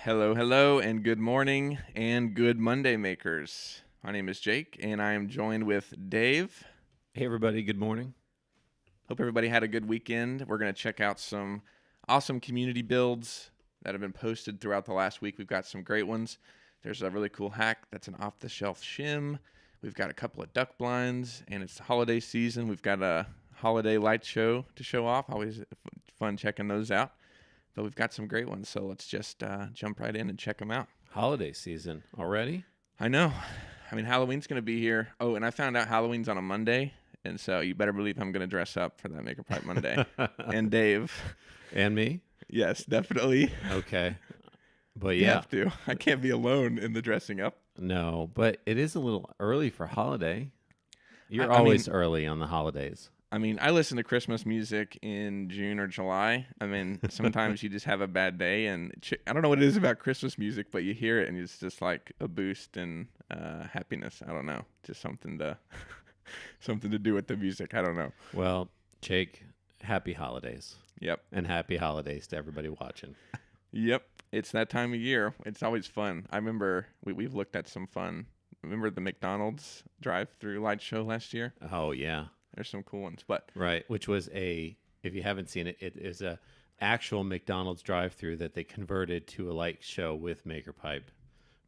Hello, hello, and good morning, and good Monday makers. My name is Jake, and I am joined with Dave. Hey, everybody. Good morning. Hope everybody had a good weekend. We're going to check out some awesome community builds that have been posted throughout the last week. We've got some great ones. There's a really cool hack that's an off-the-shelf shim. We've got a couple of duck blinds, and it's the holiday season. We've got a holiday light show to show off. Always fun checking those out. But we've got some great ones, so let's just jump right in and check them out. Holiday season already? I know. I mean, Halloween's going to be here. Oh, and I found out Halloween's on a Monday, and so you better believe I'm going to dress up for that Maker Pipe Monday. And Dave. And me? Yes, definitely. Okay. But You yeah, have to. I can't be alone in the dressing up. no, but it is a little early for holiday. You're I always mean, early on the holidays. I mean, I listen to Christmas music in June or July. I mean, sometimes you just have a bad day, and I don't know what it is about Christmas music, but you hear it, and it's just like a boost and happiness. I don't know, just something to something to do with the music. I don't know. Well, Jake, happy holidays. Yep, And happy holidays to everybody watching. yep. It's that time of year. It's always fun. I remember we've looked at some fun. Remember the McDonald's drive-through light show last year? Oh, yeah. There's some cool ones, but Right. Which was if you haven't seen it, it is a actual McDonald's drive-through that they converted to a light show with Maker Pipe.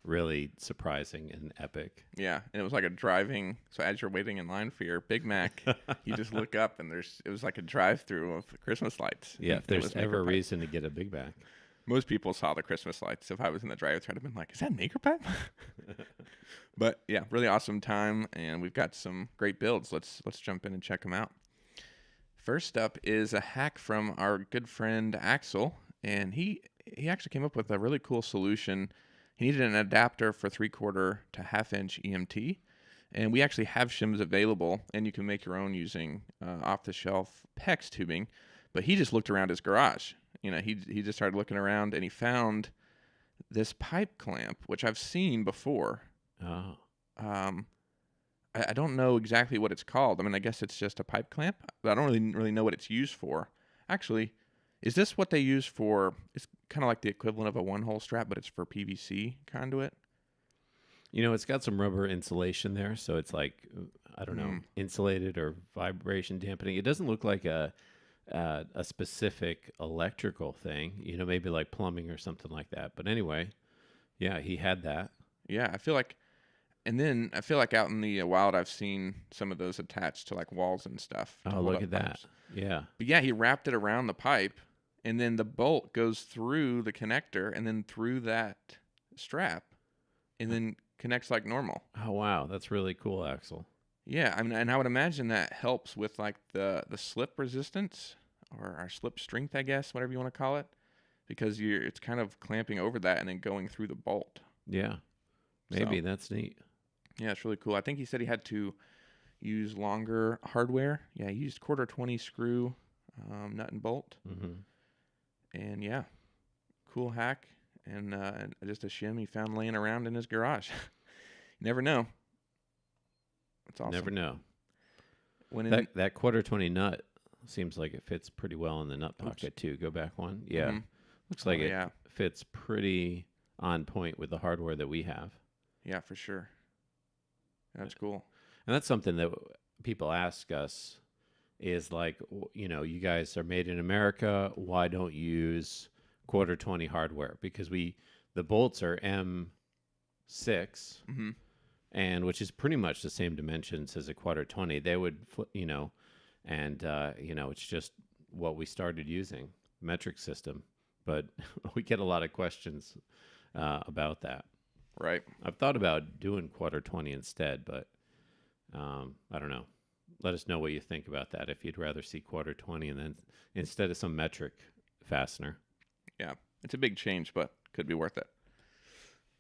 Really surprising and epic. yeah, and it was like a driving. So as you're waiting in line for your Big Mac, you just look up and it was like a drive-through of Christmas lights. Yeah, And if it there's was Maker ever a Pipe. reason to get a Big Mac. Most people saw the Christmas lights. If I was in the drive-through, I'd have been like, "Is that Maker Pipe?" But yeah, really awesome time, and we've got some great builds. Let's jump in and check them out. First up is a hack from our good friend Axel, and he actually came up with a really cool solution. He needed an adapter for 3/4 to 1/2 inch EMT, and we actually have shims available, and you can make your own using off-the-shelf PEX tubing. But he just looked around his garage. You know, he just started looking around, and he found this pipe clamp, which I've seen before. Oh. Um, I don't know exactly what it's called. I mean, I guess it's just a pipe clamp, but I don't really know what it's used for. Actually, is this what they use for? It's kind of like the equivalent of a one-hole strap, but it's for PVC conduit. You know, it's got some rubber insulation there, so it's like I don't know, insulated or vibration dampening. It doesn't look like a specific electrical thing. You know, maybe like plumbing or something like that. But anyway, yeah, he had that. Yeah, I feel like, and then I feel like out in the wild, I've seen some of those attached to like walls and stuff to Oh, hold look up at that. pipes. Yeah. But yeah, he wrapped it around the pipe, and then the bolt goes through the connector and then through that strap, and then connects like normal. Oh, wow, that's really cool, Axel. Yeah, I mean, and I would imagine that helps with like the slip resistance or our slip strength, I guess, whatever you want to call it, because it's kind of clamping over that and then going through the bolt. Yeah, So maybe that's neat. yeah, it's really cool. I think he said he had to use longer hardware. Yeah, he used 1/4 20 screw nut and bolt, Hmm. and yeah, cool hack and just a shim he found laying around in his garage. You never know. It's awesome. Never know. When in, That 1/4 20 nut seems like it fits pretty well in the nut pocket too. Go back one. Yeah, Mhm. looks like Oh, it yeah. fits pretty on point with the hardware that we have. Yeah, for sure. That's cool. And that's something that people ask us is like, you know, you guys are made in America. Why don't you use 1/4 20 hardware? Because the bolts are M6, Hmm. and which is pretty much the same dimensions as a 1/4 20. They would, you know, and you know, it's just what we started using metric system. But we get a lot of questions about that. Right. I've thought about doing 1/4 20 instead, but I don't know. Let us know what you think about that. If you'd rather see 1/4 20 and then instead of some metric fastener. Yeah, it's a big change, but could be worth it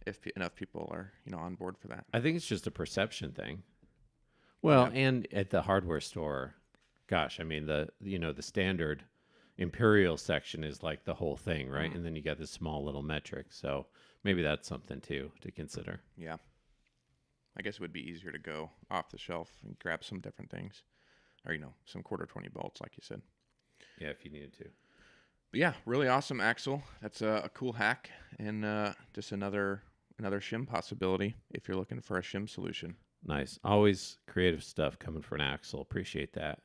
if enough people are on board for that. I think it's just a perception thing. Well, Yeah. and at the hardware store, gosh, I mean the standard Imperial section is like the whole thing, right? And then you got this small little metric. So maybe that's something too to consider. Yeah. I guess it would be easier to go off the shelf and grab some different things, or some 1/4 20 bolts, like you said. Yeah, if you needed to. yeah, really awesome, Axel. That's a cool hack and just another shim possibility if you're looking for a shim solution. Nice. Always creative stuff coming from Axel. Appreciate that.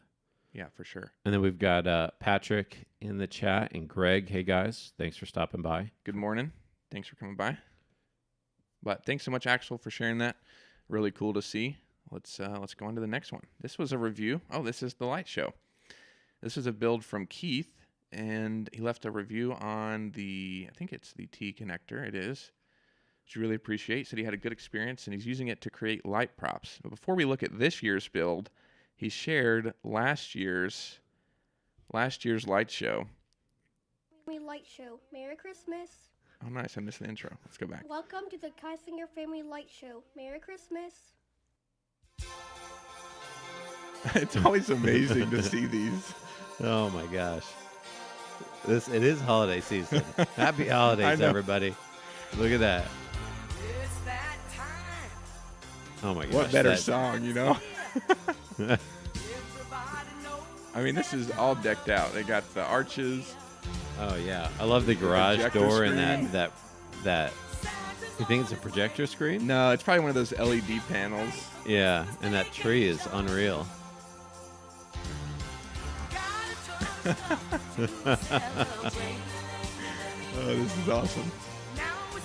Yeah, for sure. And then we've got Patrick in the chat and Greg. Hey, guys. Thanks for stopping by. Good morning. Thanks for coming by. But thanks so much, Axel, for sharing that. Really cool to see. Let's go on to the next one. This was a review. Oh, this is the light show. This is a build from Keith, and he left a review on I think it's the T connector. It is. Which I really appreciate. He said he had a good experience, and he's using it to create light props. But before we look at this year's build, he shared last year's light show. Family Light Show. Merry Christmas. Oh, nice. I missed the intro. Let's go back. Welcome to the Kaisinger Family Light Show. Merry Christmas. It's always amazing to see these. Oh, my gosh. It is holiday season. Happy holidays, everybody. Look at that. It's that time. Oh, my gosh. What better song, you know? Everybody knows. I mean, this is all decked out. They got the arches. Oh, yeah. I love the garage projector door screen. and that. You think it's a projector screen? No, it's probably one of those LED panels. Yeah, and that tree is unreal. Oh, this is awesome.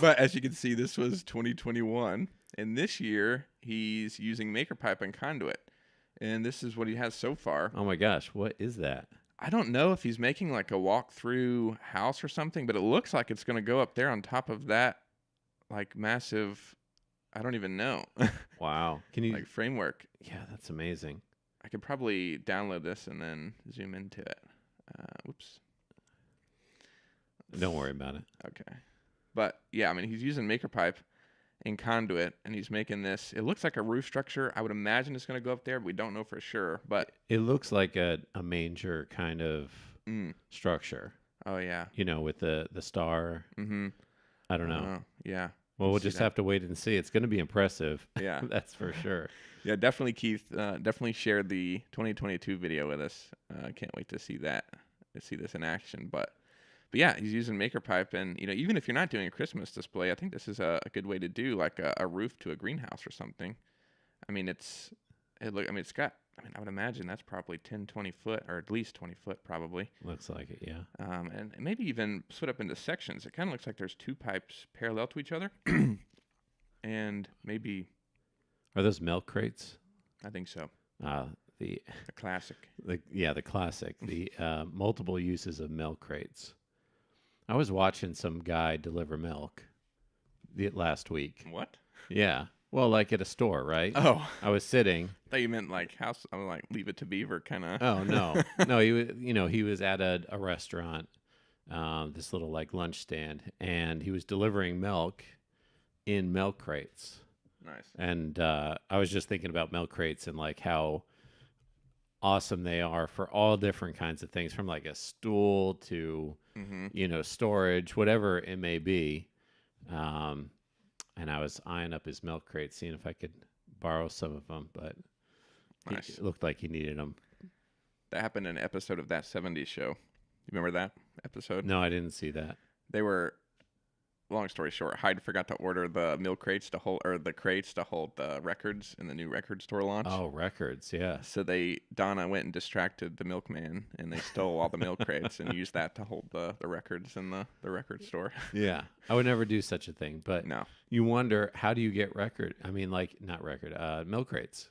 But as you can see, this was 2021. And this year, he's using MakerPipe and conduit. And this is what he has so far. Oh, my gosh. What is that? I don't know if he's making like a walk-through house or something, but it looks like it's going to go up there on top of that like massive, I don't even know. Wow. Can you like framework. Yeah, that's amazing. I could probably download this and then zoom into it. Whoops. Don't worry about it. Okay. But yeah, I mean, he's using MakerPipe and conduit, and he's making this. It looks like a roof structure. I would imagine it's going to go up there, but we don't know for sure. But It looks like a manger kind of structure, oh yeah. you know, with the star. Mm-hmm. I don't know. Yeah. Well, we'll see just that. have to wait and see. It's going to be impressive. Yeah. That's for sure. Yeah, definitely Keith. Definitely shared the 2022 video with us. I can't wait to see that. To see this in action. But yeah, he's using MakerPipe, and you know, even if you're not doing a Christmas display, I think this is a good way to do like a roof to a greenhouse or something. I mean, it's got. I mean, I would imagine that's probably 10, 20 foot, or at least 20 foot, probably. Looks like it, yeah. And maybe even split up into sections. It kind of looks like there's two pipes parallel to each other, and maybe Are those milk crates? I think so. The classic. the classic. The multiple uses of milk crates. I was watching some guy deliver milk last week. What? Yeah. Well, like at a store, right? Oh, I was sitting. I thought you meant like house. I was like, Leave It to Beaver kind of. Oh no, no. He was at a restaurant, this little like lunch stand, and he was delivering milk in milk crates. Nice. And I was just thinking about milk crates and like how awesome they are for all different kinds of things, from like a stool to storage, whatever it may be. And I was eyeing up his milk crates, seeing if I could borrow some of them, but Nice. it looked like he needed them. That happened in an episode of That 70s Show. You remember that episode? No, I didn't see that. They were, long story short, Hyde forgot to order the milk crates to hold, or the crates to hold the records in the new record store launch. Oh, records, yeah. So Donna went and distracted the milkman, and they stole all the milk crates and used that to hold the records in the record store. Yeah, I would never do such a thing, but No. you wonder, how do you get milk crates?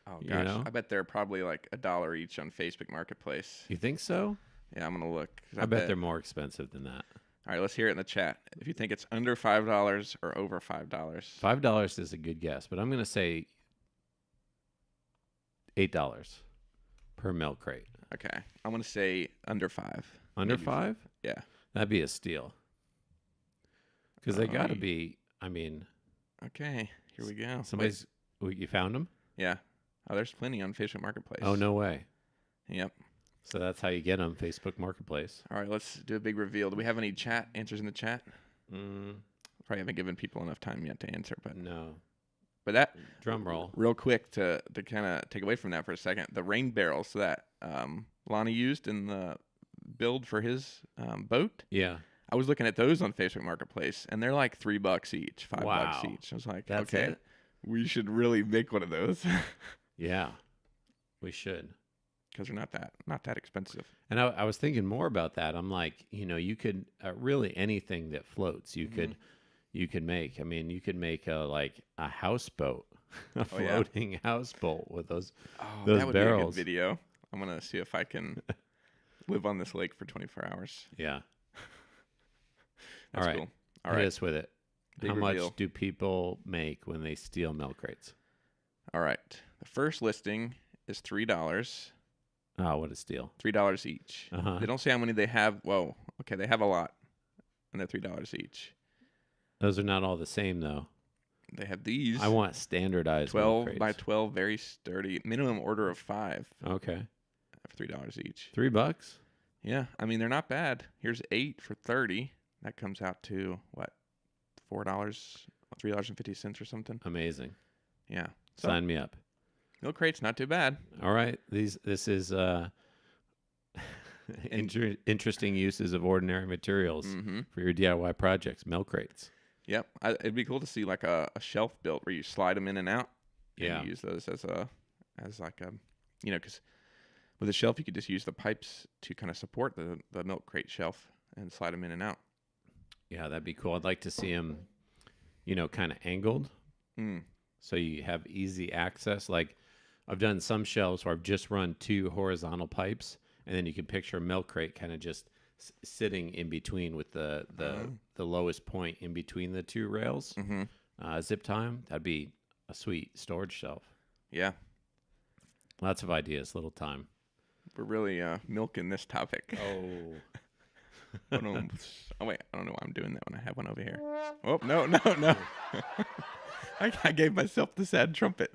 Oh, You gosh. know? I bet they're probably like $1 each on Facebook Marketplace. You think so? Yeah, I'm going to look. 'Cause I bet they're more expensive than that. All right, let's hear it in the chat. If you think it's under $5 or over $5. $5 is a good guess, but I'm going to say $8 per milk crate. Okay. I'm going to say under 5. Under Maybe 5? Yeah. That'd be a steal. Because they got to be, I mean, Okay. Here we go. somebody's, you found them? Yeah. Oh, there's plenty on Facebook Marketplace. Oh, no way. Yep. So that's how you get them, Facebook Marketplace. All right, let's do a big reveal. Do we have any chat answers in the chat? Probably haven't given people enough time yet to answer, but No. that Drum roll. real quick to kind of take away from that for a second. The rain barrels that Lonnie used in the build for his boat. Yeah. I was looking at those on Facebook Marketplace, and they're like $3 each, $5 Wow. each. I was like, That's okay, it? we should really make one of those Yeah. We should. because they're not that expensive. And I was thinking more about that. I'm like, you could really anything that floats, you could make. I mean, you could make a houseboat, a Oh, yeah. floating houseboat with those Oh, those that would barrels. be a good video. I'm gonna see if I can live on this lake for 24 hours. Yeah. That's All right. cool. All Hit right. us with it. Big How reveal. much do people make when they steal milk crates? All right. The first listing is $3. Oh, what a steal. $3 each. Uh-huh. They don't say how many they have. Whoa. Okay, they have a lot, and they're $3 each. Those are not all the same, though. They have these. I want standardized 12 milk by crates. 12, very sturdy. Minimum order of 5 Okay. for $3 each. $3? Yeah, I mean they're not bad. Here's 8 for 30. That comes out to what? $4, $3.50 or something. Amazing. Yeah. So Sign me up. milk crates not too bad. All right. This is interesting uses of ordinary materials Mm-hmm. for your DIY projects. Milk crates. Yep. It'd be cool to see like a shelf built where you slide them in and out. Yeah. And use those as like a, because with a shelf you could just use the pipes to kind of support the milk crate shelf and slide them in and out. Yeah, that'd be cool. I'd like to see them, kind of angled. Mm. So you have easy access. Like I've done some shelves where I've just run 2 horizontal pipes, and then you can picture a milk crate kind of just sitting in between with the lowest point in between the 2 rails. Mm-hmm. Zip time, that'd be a sweet storage shelf. Yeah. Lots of ideas, little time. We're really milking this topic. Oh. Oh wait, I don't know why I'm doing that when I have one over here. Oh no. I gave myself the sad trumpet.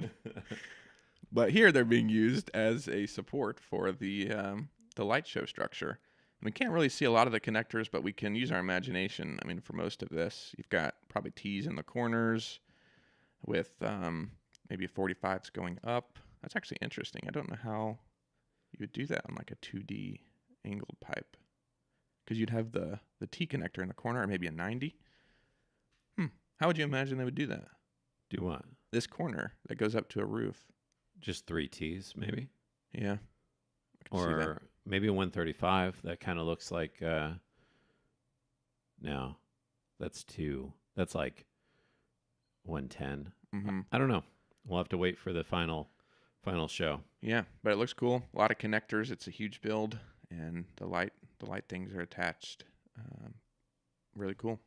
But here they're being used as a support for the light show structure. And we can't really see a lot of the connectors, but we can use our imagination. I mean, for most of this, you've got probably T's in the corners with maybe 45s going up. That's actually interesting. I don't know how you would do that on like a 2D angled pipe. Because you'd have the T connector in the corner, or maybe a 90. How would you imagine they would do that? Do what? This corner that goes up to a roof. Just 3 T's, maybe? Yeah. I can see that. Or maybe a 135. That kind of looks like, no, that's 2. That's like 110. Mm-hmm. I don't know. We'll have to wait for the final show. Yeah, but it looks cool. A lot of connectors. It's a huge build, and the light things are attached. Really cool.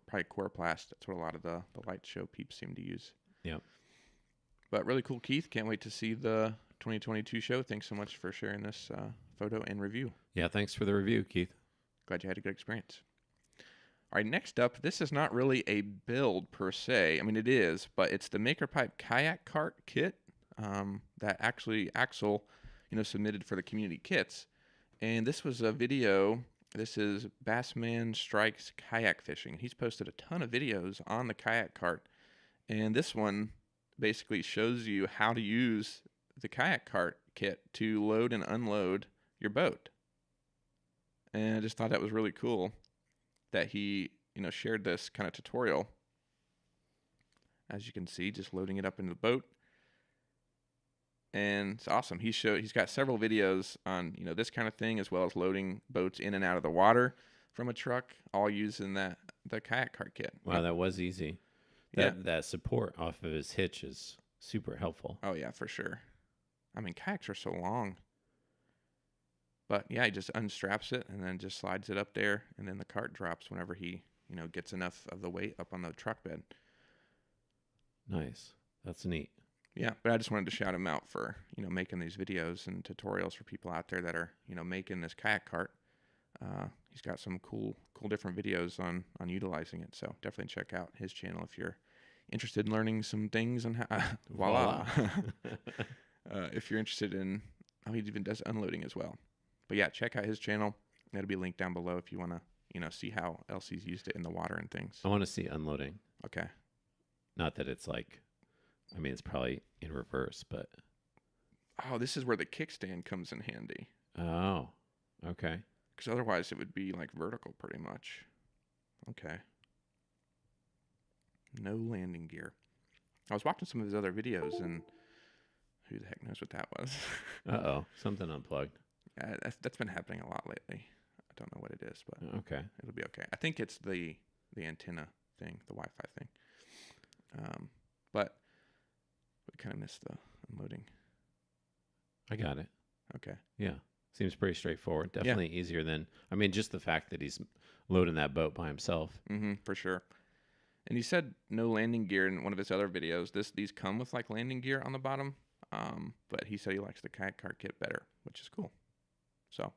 Probably Coroplast. That's what a lot of the light show peeps seem to use. Yep. But really cool, Keith. Can't wait to see the 2022 show. Thanks so much for sharing this photo and review. Yeah, thanks for the review, Keith. Glad you had a good experience. All right, next up, this is not really a build per se. I mean, it is, but it's the MakerPipe Kayak Cart kit that actually Axel, submitted for the community kits. And this was a video. This is Bassman Strikes Kayak Fishing. He's posted a ton of videos on the kayak cart. And this one basically shows you how to use the kayak cart kit to load and unload your boat. And I just thought that was really cool that he, shared this kind of tutorial. As you can see, just loading it up into the boat. And it's awesome. He's got several videos on, this kind of thing, as well as loading boats in and out of the water from a truck, all using the kayak cart kit. Wow, that was easy. That support off of his hitch is super helpful. Oh yeah, for sure. I mean, kayaks are so long. But yeah, he just unstraps it and then just slides it up there, and then the cart drops whenever he, gets enough of the weight up on the truck bed. Nice. That's neat. Yeah, but I just wanted to shout him out for, making these videos and tutorials for people out there that are, making this kayak cart. He's got some cool different videos on utilizing it. So definitely check out his channel if you're interested in learning some things on how, voila. If you're interested in, he even does unloading as well. But yeah, check out his channel. That'll be linked down below if you want to, see how else he's used it in the water and things. I want to see unloading. Okay. Not that it's like, it's probably in reverse, but. Oh, this is where the kickstand comes in handy. Oh, okay. Because otherwise it would be like vertical pretty much. Okay. No landing gear. I was watching some of his other videos, and who the heck knows what that was? Uh-oh, something unplugged. That's been happening a lot lately. I don't know what it is, but Okay. it'll be okay. I think it's the antenna thing, the Wi-Fi thing. But we kind of missed the unloading. I got it. Okay. Yeah. Seems pretty straightforward. Definitely easier than, I mean, just the fact that he's loading that boat by himself. Mm-hmm, for sure. And he said no landing gear in one of his other videos. These come with like landing gear on the bottom. But he said he likes the Kayak cart kit better, which is cool. So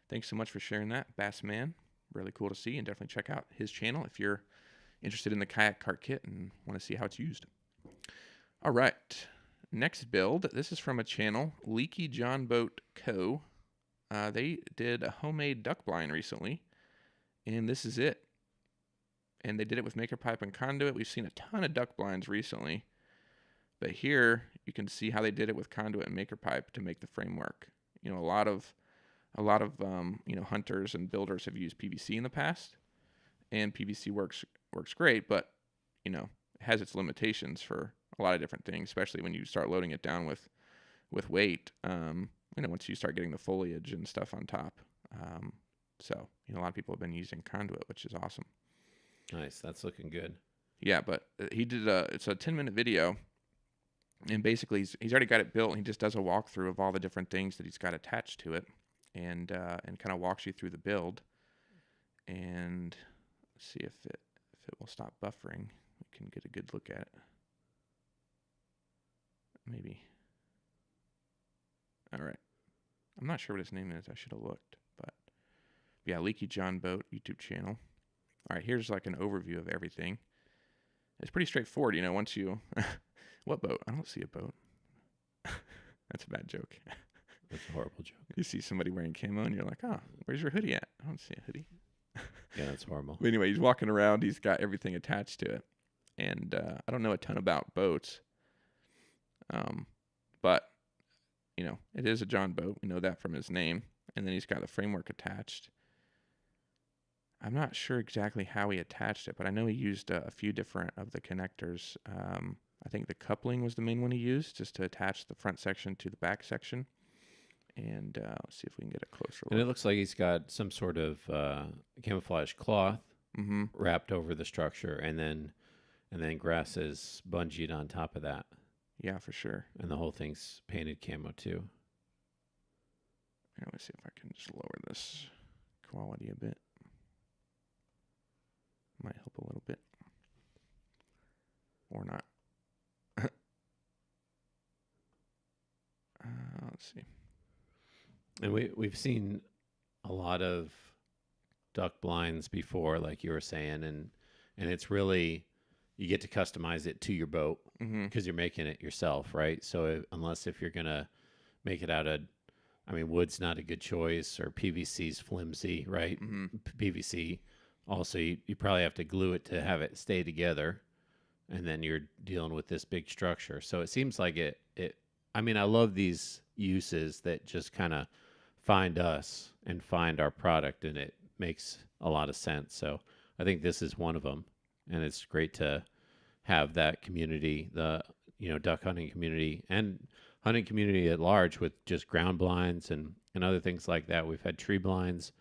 thanks so much for sharing that, Bass Man. Really cool to see, and definitely check out his channel if you're interested in the Kayak cart kit and want to see how it's used. All right. Next build. This is from a channel, Leaky John Boat Co. They did a homemade duck blind recently, and this is it. And they did it with maker pipe and conduit. We've seen a ton of duck blinds recently, but here you can see how they did it with conduit and maker pipe to make the framework. You know, a lot of hunters and builders have used PVC in the past, and PVC works great, but it has its limitations for a lot of different things, especially when you start loading it down with weight. Once you start getting the foliage and stuff on top. So a lot of people have been using conduit, which is awesome. Nice. That's looking good. Yeah, but he did it's a 10-minute video, and basically he's already got it built. And he just does a walkthrough of all the different things that he's got attached to it, and kind of walks you through the build. And let's see if it will stop buffering. We can get a good look at it. Maybe. All right. I'm not sure what his name is. I should have looked, but yeah, Leaky John Boat YouTube channel. All right, here's like an overview of everything. It's pretty straightforward, once you... What boat? I don't see a boat. That's a bad joke. That's a horrible joke. You see somebody wearing camo and you're like, oh, where's your hoodie at? I don't see a hoodie. Yeah, that's horrible. But anyway, he's walking around. He's got everything attached to it. And I don't know a ton about boats. But, it is a John boat. We know that from his name. And then he's got the framework attached. I'm not sure exactly how he attached it, but I know he used a few different of the connectors. I think the coupling was the main one he used, just to attach the front section to the back section. And let's see if we can get a closer look. And it looks like he's got some sort of camouflage cloth wrapped over the structure, and then grass is bungeed on top of that. Yeah, for sure. And the whole thing's painted camo too. Yeah, let's see if I can just lower this quality a bit. Might help a little bit. Or not. Let's see. And we've seen a lot of duck blinds before, like you were saying, and it's really, you get to customize it to your boat because you're making it yourself, right? So unless if you're gonna make it out of, wood's not a good choice, or PVC's flimsy, right? PVC. Also, you probably have to glue it to have it stay together, and then you're dealing with this big structure. So it seems like it. I love these uses that just kind of find us and find our product, and it makes a lot of sense. So I think this is one of them, and it's great to have that community, the duck hunting community and hunting community at large, with just ground blinds and other things like that. We've had tree blinds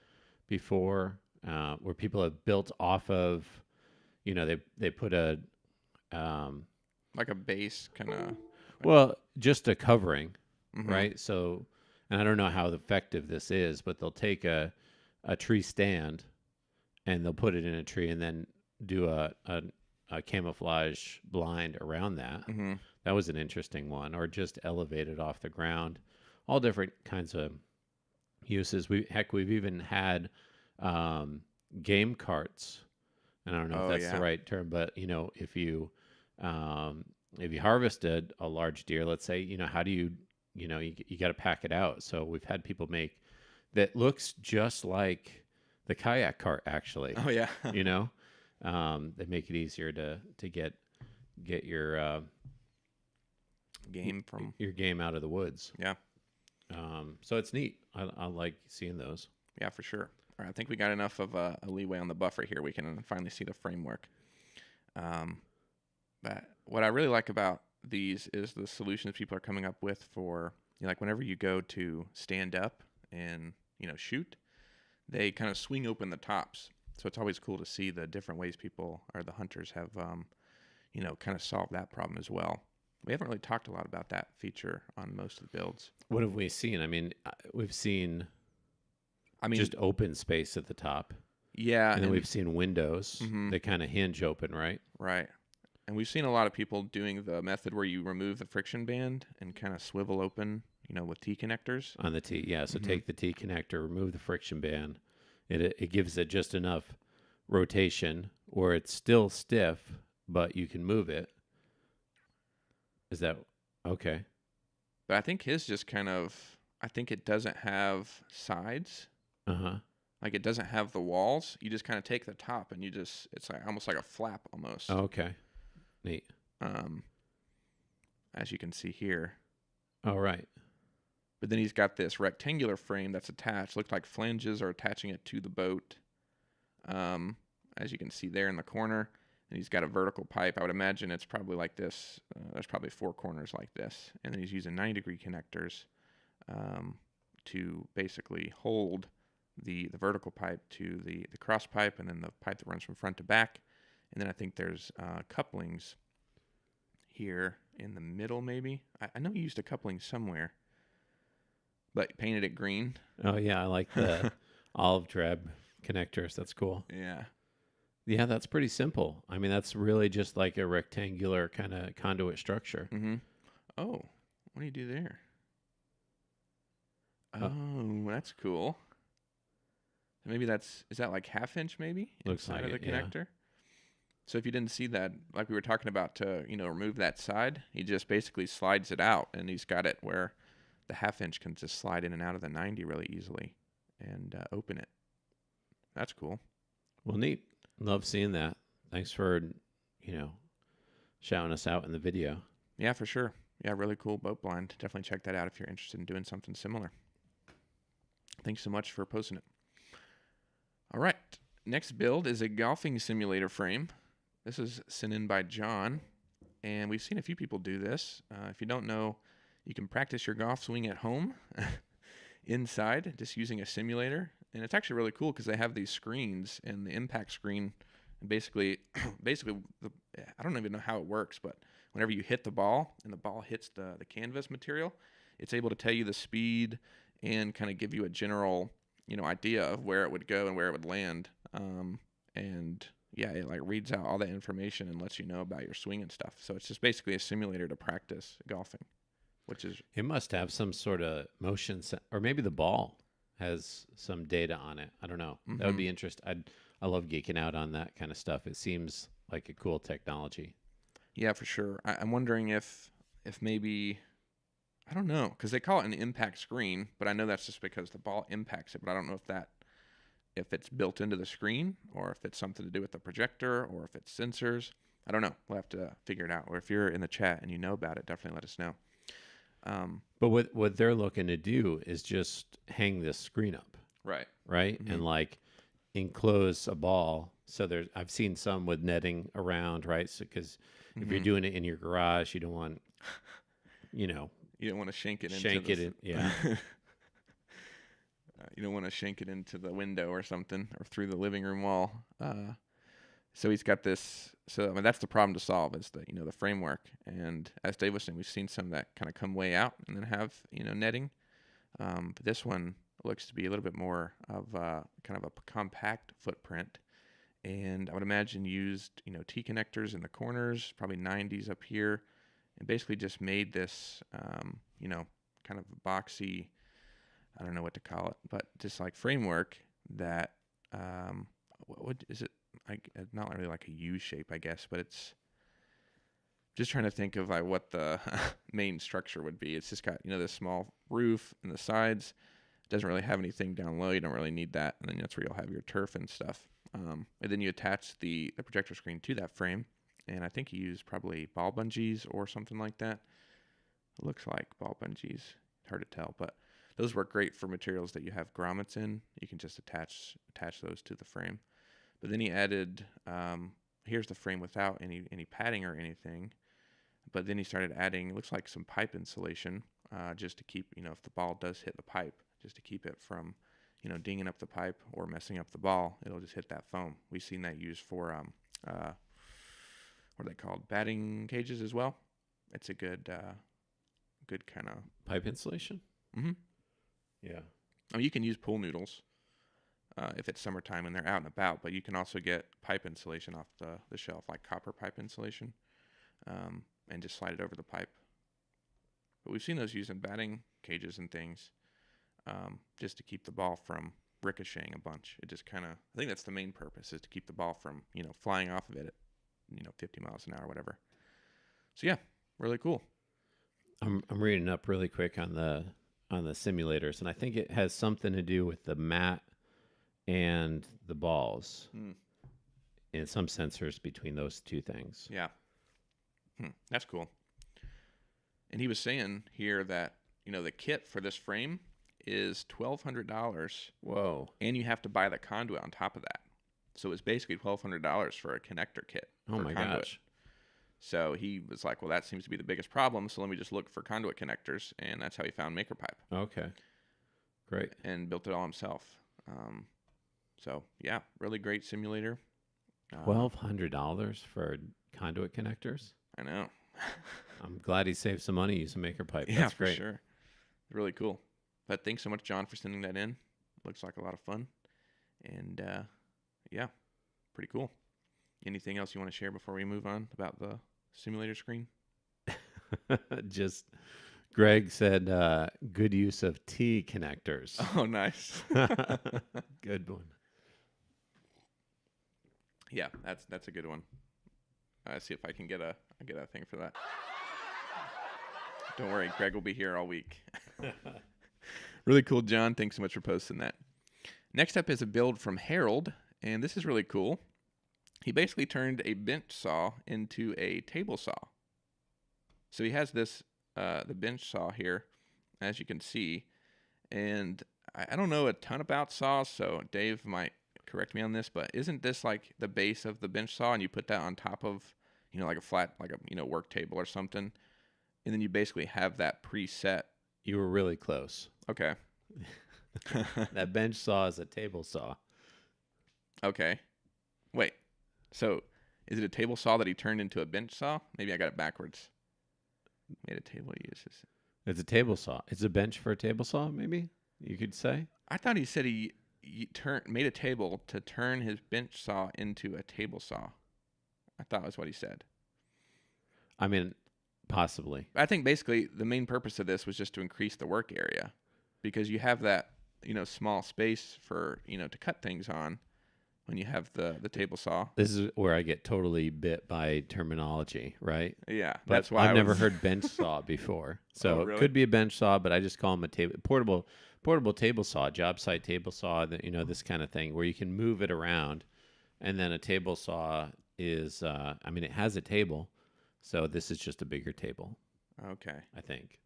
before. Where people have built off of, they put a like a base kind of. Well, just a covering, right? So, and I don't know how effective this is, but they'll take a tree stand and they'll put it in a tree and then do a camouflage blind around that. That was an interesting one. Or just elevate it off the ground. All different kinds of uses. We've even had game carts, and I don't know if that's the right term, but if you harvested a large deer, let's say, how do you got to pack it out. So we've had people make that looks just like the kayak cart, actually. Oh yeah. They make it easier to get your game out of the woods. Yeah. So it's neat. I like seeing those. Yeah, for sure. All right, I think we got enough of a leeway on the buffer here. We can finally see the framework. But what I really like about these is the solutions people are coming up with for, like whenever you go to stand up and, shoot, they kind of swing open the tops. So it's always cool to see the different ways people or the hunters have, kind of solved that problem as well. We haven't really talked a lot about that feature on most of the builds. What have we seen? I mean, we've seen just open space at the top. Yeah. And then we've seen windows Mhm. that kind of hinge open, right? Right. And we've seen a lot of people doing the method where you remove the friction band and kind of swivel open, with T connectors. On the T, yeah. So take the T connector, remove the friction band. It gives it just enough rotation where it's still stiff, but you can move it. Is that okay? But I think his just I think it doesn't have sides. Uh-huh. Like it doesn't have the walls. You just kind of take the top and it's like almost like a flap almost. Oh, okay. Neat. As you can see here. All right. But then he's got this rectangular frame that's attached. Looks like flanges are attaching it to the boat. As you can see there in the corner. And he's got a vertical pipe. I would imagine it's probably like this. There's probably 4 corners like this. And then he's using 90-degree connectors to basically hold the vertical pipe to the cross pipe and then the pipe that runs from front to back. And then I think there's couplings here in the middle maybe. I know he used a coupling somewhere, but painted it green. Oh, yeah. I like the olive drab connectors. That's cool. Yeah. Yeah, that's pretty simple. I mean, that's really just like a rectangular kind of conduit structure. Mm-hmm. Oh, what do you do there? Oh, that's cool. Maybe is that like 1/2 inch maybe Looks inside like of the it, yeah. connector? So if you didn't see that, like we were talking about to, remove that side, he just basically slides it out and he's got it where the 1/2 inch can just slide in and out of the 90 really easily and open it. That's cool. Well, neat. Love seeing that. Thanks for, shouting us out in the video. Yeah, for sure. Yeah, really cool boat blind. Definitely check that out if you're interested in doing something similar. Thanks so much for posting it. All right. Next build is a golfing simulator frame. This is sent in by John, and we've seen a few people do this. If you don't know, you can practice your golf swing at home inside just using a simulator. And it's actually really cool because they have these screens, and the impact screen, and basically, I don't even know how it works, but whenever you hit the ball and the ball hits the canvas material, it's able to tell you the speed and kind of give you a general, idea of where it would go and where it would land. And yeah, it like reads out all that information and lets you know about your swing and stuff. So it's just basically a simulator to practice golfing, which is It must have some sort of motion, or maybe the ball has some data on it. I don't know. That would be interesting. I love geeking out on that kind of stuff. It seems like a cool technology. Yeah, for sure. I'm wondering if maybe, I don't know, because they call it an impact screen, but I know that's just because the ball impacts it. But I don't know if it's built into the screen or if it's something to do with the projector or if it's sensors. I don't know. We'll have to figure it out. Or if you're in the chat and you know about it, definitely let us know. But what they're looking to do is just hang this screen up, Right. right? And like enclose a ball. So I've seen some with netting around, right? So because if you're doing it in your garage, you don't want, You don't want to shank it yeah. You don't want to shank it into the window or something or through the living room wall. So he's got this. So that's the problem to solve is the framework. And as Dave was saying, we've seen some that kind of come way out and then have netting. But this one looks to be a little bit more of kind of a compact footprint. And I would imagine used T connectors in the corners, probably 90s up here, and basically just made this kind of boxy. I don't know what to call it, but just like framework that what is it? Like not really like a U shape, I guess, but it's just trying to think of like what the main structure would be. It's just got this small roof and the sides. It doesn't really have anything down low. You don't really need that, and then that's where you'll have your turf and stuff. And then you attach the projector screen to that frame, and I think you use probably ball bungees or something like that. It looks like ball bungees. Hard to tell, but those work great for materials that you have grommets in. You can just attach those to the frame. But then he added, here's the frame without any padding or anything. But then he started adding, it looks like some pipe insulation, just to keep, if the ball does hit the pipe, just to keep it from, dinging up the pipe or messing up the ball. It'll just hit that foam. We've seen that used for, what are they called? Batting cages as well. It's a good kind of Pipe insulation? Mm-hmm. Yeah. I mean, you can use pool noodles if it's summertime and they're out and about, but you can also get pipe insulation off the shelf, like copper pipe insulation, and just slide it over the pipe. But we've seen those used in batting cages and things, just to keep the ball from ricocheting a bunch. It just kind of, I think that's the main purpose, is to keep the ball from, flying off of it at, 50 miles an hour, whatever. So yeah, really cool. I'm reading up really quick on the simulators, and I think it has something to do with the mat and the balls, and some sensors between those two things. Yeah. That's cool. And he was saying here that, the kit for this frame is $1,200. Whoa. And you have to buy the conduit on top of that. So it's basically $1,200 for a connector kit. Oh my gosh. So he was like, well, that seems to be the biggest problem. So let me just look for conduit connectors. And that's how he found MakerPipe. Okay. Great. And built it all himself. So yeah, really great simulator. $1,200 for conduit connectors? I know. I'm glad he saved some money using MakerPipe. Yeah, That's for great. sure. Really cool. But thanks so much, John, for sending that in. Looks like a lot of fun. And yeah, pretty cool. Anything else you want to share before we move on about the simulator screen? Just Greg said good use of T connectors. Oh, nice. Good one. Yeah, that's a good one. See if I can get a thing for that. Don't worry, Greg will be here all week. Really cool, John. Thanks so much for posting that. Next up is a build from Harold, and this is really cool. He basically turned a bench saw into a table saw. So he has this, the bench saw here, as you can see. And I don't know a ton about saws, so Dave might correct me on this, but isn't this like the base of the bench saw, and you put that on top of, like a flat, like a, work table or something, and then you basically have that preset. You were really close. Okay. That bench saw is a table saw. Okay. Wait. So is it a table saw that he turned into a bench saw? Maybe I got it backwards. Made a table he uses. It's a table saw. It's a bench for a table saw, maybe you could say. I thought he said he made a table to turn his bench saw into a table saw. I thought was what he said. I mean, possibly. I think basically the main purpose of this was just to increase the work area, because you have that, small space for, to cut things on when you have the table saw. This is where I get totally bit by terminology, right? Yeah, But that's why I've never heard bench saw before. So Oh, really? it could be a bench saw, but I just call them a portable table saw, job site table saw, this kind of thing where you can move it around. And then a table saw is, it has a table. So this is just a bigger table, Okay. I think.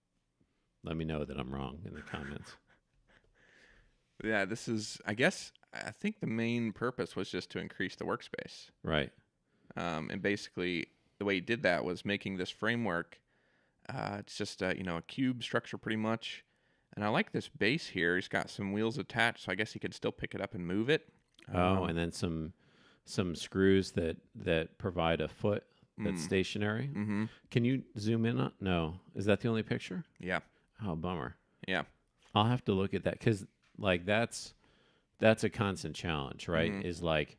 Let me know that I'm wrong in the comments. Yeah, this is, I think the main purpose was just to increase the workspace. Right. And basically, the way he did that was making this framework. It's just a cube structure pretty much. And I like this base here. He's got some wheels attached, so I guess he could still pick it up and move it. And then some screws that provide a foot that's stationary. Mm-hmm. Can you zoom in on? No. Is that the only picture? Yeah. Oh, bummer. Yeah. I'll have to look at that because that's a constant challenge, right? Mhm. Is like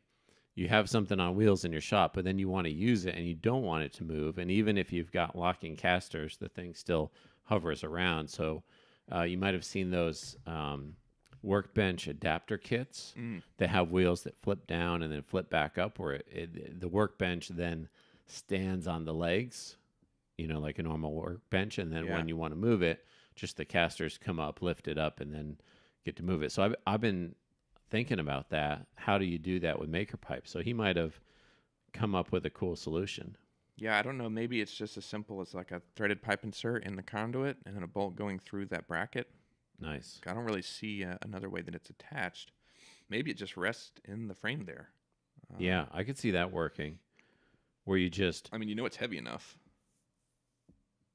you have something on wheels in your shop, but then you want to use it and you don't want it to move. And even if you've got locking casters, the thing still hovers around. So you might have seen those workbench adapter kits that have wheels that flip down and then flip back up, where the workbench then stands on the legs, like a normal workbench. And then when you want to move it, just the casters come up, lift it up, and then get to move it. So I've been thinking about that. How do you do that with MakerPipe? So he might have come up with a cool solution. Yeah, I don't know. Maybe it's just as simple as like a threaded pipe insert in the conduit and then a bolt going through that bracket. Nice. I don't really see another way that it's attached. Maybe it just rests in the frame there. Yeah, I could see that working. Where you just I mean, it's heavy enough.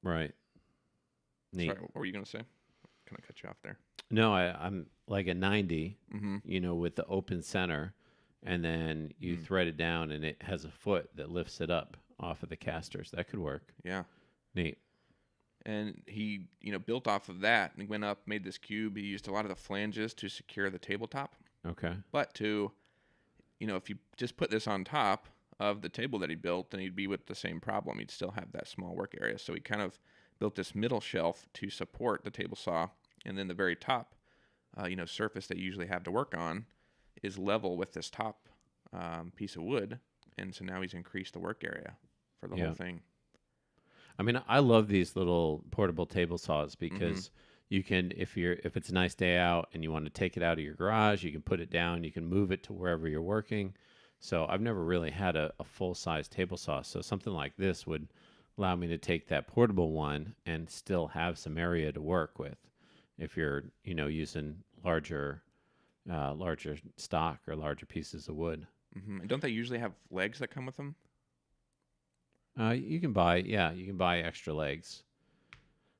right. Neat. Sorry, what were you going to say? Can I cut you off there? No, I'm like a 90, Mm-hmm. with the open center, and then you thread it down, and it has a foot that lifts it up off of the casters. That could work. Yeah. Neat. And he, built off of that and went up, made this cube. He used a lot of the flanges to secure the tabletop. Okay. But if you just put this on top of the table that he built, then he'd be with the same problem. He'd still have that small work area. So he kind of built this middle shelf to support the table saw. And then the very top, surface that you usually have to work on is level with this top piece of wood. And so now he's increased the work area for the whole thing. I mean, I love these little portable table saws because you can, if it's a nice day out and you want to take it out of your garage, you can put it down, you can move it to wherever you're working. So I've never really had a full-size table saw. So something like this would allow me to take that portable one and still have some area to work with if you're, using larger stock or larger pieces of wood. Mm-hmm. And don't they usually have legs that come with them? You can buy extra legs.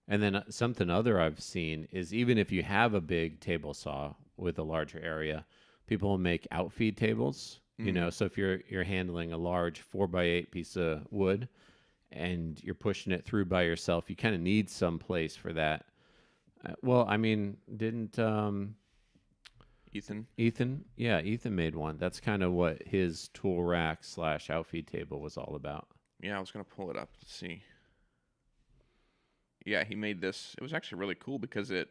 And then something other I've seen is even if you have a big table saw with a larger area, people will make outfeed tables. So if you're handling a large 4x8 piece of wood and you're pushing it through by yourself, you kind of need some place for that. Didn't Ethan? Ethan made one. That's kind of what his tool rack / outfeed table was all about. Yeah, I was going to pull it up. Let's see. Yeah, he made this. It was actually really cool because it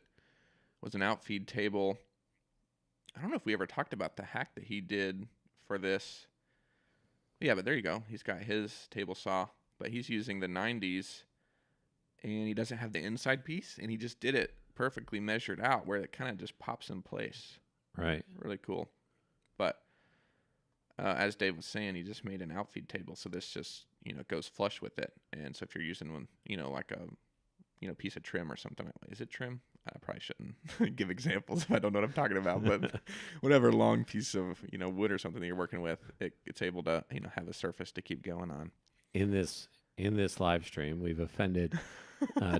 was an outfeed table. I don't know if we ever talked about the hack that he did for this. Yeah, but there you go. He's got his table saw, but he's using the 90s, and he doesn't have the inside piece, and he just did it perfectly measured out where it kind of just pops in place. Right. Really cool. But as Dave was saying, he just made an outfeed table, so this just goes flush with it. And so if you're using one, like a piece of trim or something, is it trim? I probably shouldn't give examples if I don't know what I'm talking about, but whatever long piece of wood or something that you're working with, it's able to have a surface to keep going on. In this live stream, we've offended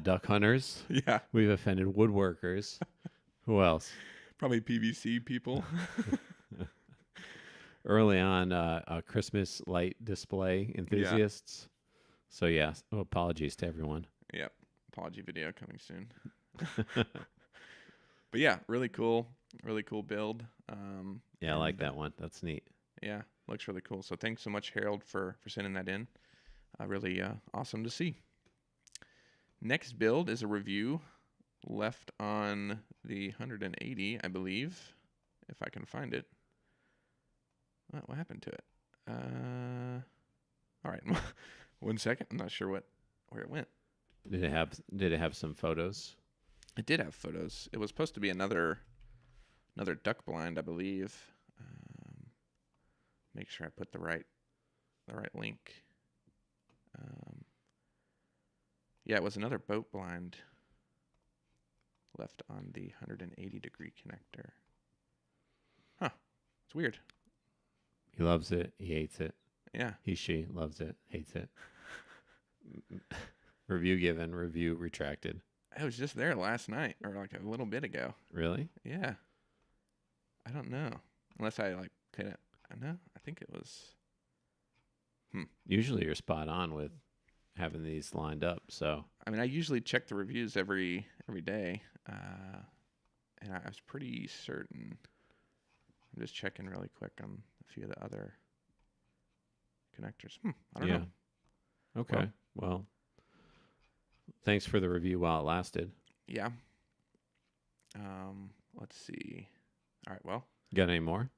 duck hunters. Yeah, we've offended woodworkers. Who else? Probably PVC people. Early on, Christmas light display enthusiasts. Yeah. So apologies to everyone. Yep. Apology video coming soon. But yeah, really cool build. I like that one. That's neat. Yeah, looks really cool. So thanks so much, Harold, for sending that in. Really awesome to see. Next build is a review left on the 180, I believe, if I can find it. What happened to it? All right, 1 second. I'm not sure where it went. Did it have some photos? It did have photos. It was supposed to be another duck blind, I believe. Make sure I put the right link. Yeah, it was another boat blind left on the 180-degree connector. Huh. It's weird. He loves it. He hates it. Yeah. She loves it, hates it. Review given, review retracted. I was just there last night, or like a little bit ago. Really? Yeah. I don't know. Unless I couldn't. No, I think it was. Usually you're spot on with having these lined up. So I mean, I usually check the reviews every day, and I was pretty certain. I'm just checking really quick on a few of the other connectors. I don't know. Okay. Well, thanks for the review while it lasted. Yeah. Let's see. All right. Well. Got any more?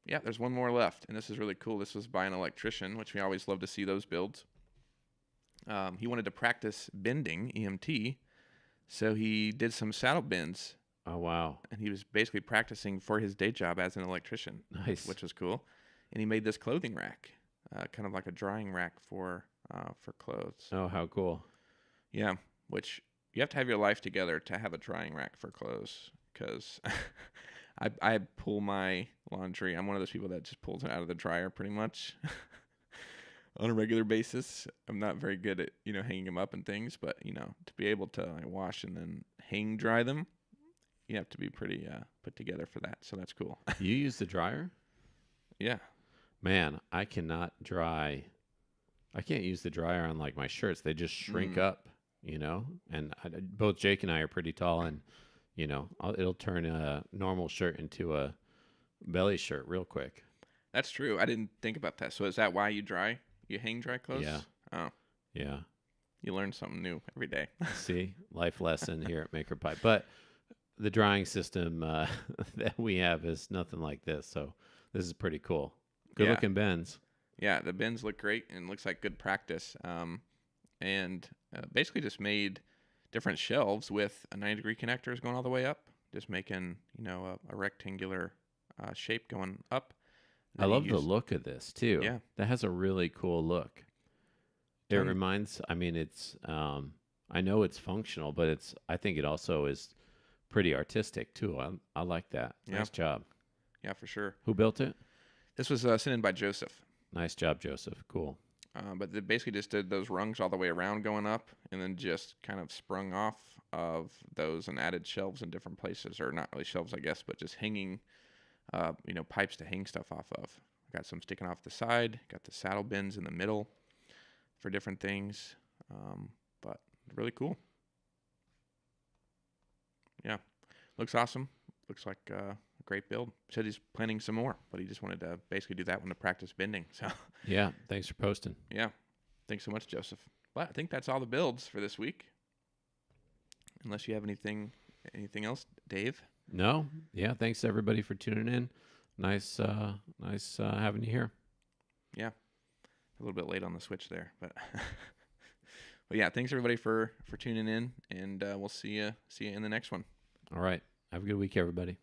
Yeah, there's one more left, and this is really cool. This was by an electrician, which we always love to see those builds. He wanted to practice bending, EMT, so he did some saddle bends. Oh, wow. And he was basically practicing for his day job as an electrician. Nice. Which was cool. And he made this clothing rack, kind of like a drying rack for clothes. Oh, how cool. Yeah, which you have to have your life together to have a drying rack for clothes. because I pull my laundry. I'm one of those people that just pulls it out of the dryer pretty much on a regular basis. I'm not very good at, hanging them up and things, but, to be able to wash and then hang dry them, you have to be pretty put together for that. So that's cool. You use the dryer? Yeah. Man, I can't use the dryer on like my shirts. They just shrink up, and both Jake and I are pretty tall, and, it'll turn a normal shirt into a belly shirt real quick. That's true. I didn't think about that. So is that why you hang dry clothes? Yeah. Oh, Yeah. you learn something new every day. See, life lesson here at Maker Pipe. But the drying system that we have is nothing like this. So this is pretty cool. Good Yeah. looking bins. Yeah, the bins look great and looks like good practice. And basically just made different shelves with a 90-degree connectors going all the way up, just making, a rectangular shape going up. I love the look of this too. Yeah. That has a really cool look. It Turn- reminds, it's, I know it's functional, but I think it also is pretty artistic too. I like that. Yeah. Nice job. Yeah, for sure. Who built it? This was sent in by Joseph. Nice job, Joseph. Cool. But they basically just did those rungs all the way around going up and then just kind of sprung off of those and added shelves in different places, or not really shelves, I guess, but just hanging, pipes to hang stuff off of. Got some sticking off the side, got the saddle bins in the middle for different things. But really cool. Yeah. Looks awesome. Looks like a great build. Said he's planning some more, but he just wanted to basically do that one to practice bending. So Yeah. Thanks for posting. yeah. Thanks so much, Joseph. But I think that's all the builds for this week. Unless you have anything else, Dave? No. Yeah. Thanks everybody for tuning in. Nice having you here. Yeah. A little bit late on the switch there, but but yeah, thanks everybody for tuning in, and we'll see you in the next one. All right. Have a good week, everybody.